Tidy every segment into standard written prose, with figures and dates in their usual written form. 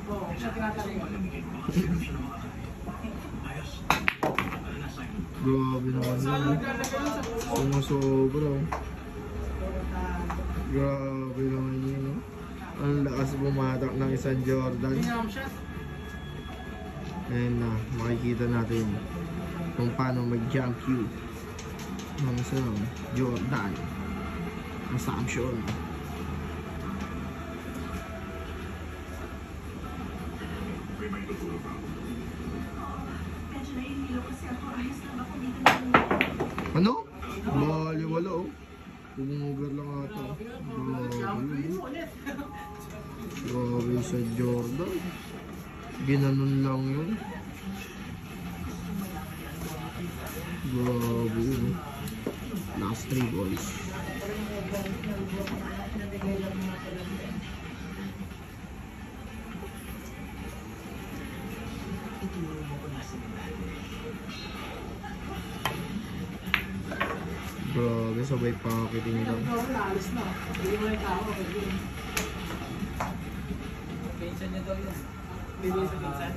Oo, siya tinatali. Grabe naman yun. Sumusobra. Grabe naman yun. Ang lakas bumatak ng isang Jordan. Ayan na, makikita natin kung paano mag-jump you ng isang Jordan Assumption. Ano? Bali wala oh. Pumugar lang ata. Grabe sa Jordan. Ginanon lang yun. Grabe yun. Last 3 balls. Grabe, sabay pocketing lang. Pinsan niya daw yun. Bibili sa pinsan.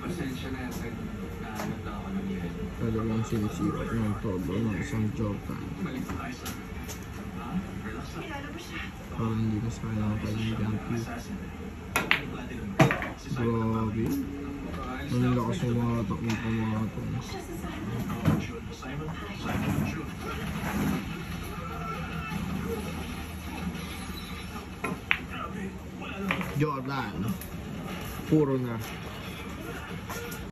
Pasensya na yan, sir. Nahanap lang ako ng yun. Talagang sinisipot ng todo ng isang Jordan. Balik pa tayo, sir. Relax na. Parang hindi na sa kanya kanyang jump you. Grabe. Ang lakas umatak ng pamato. Jordan. Puro na.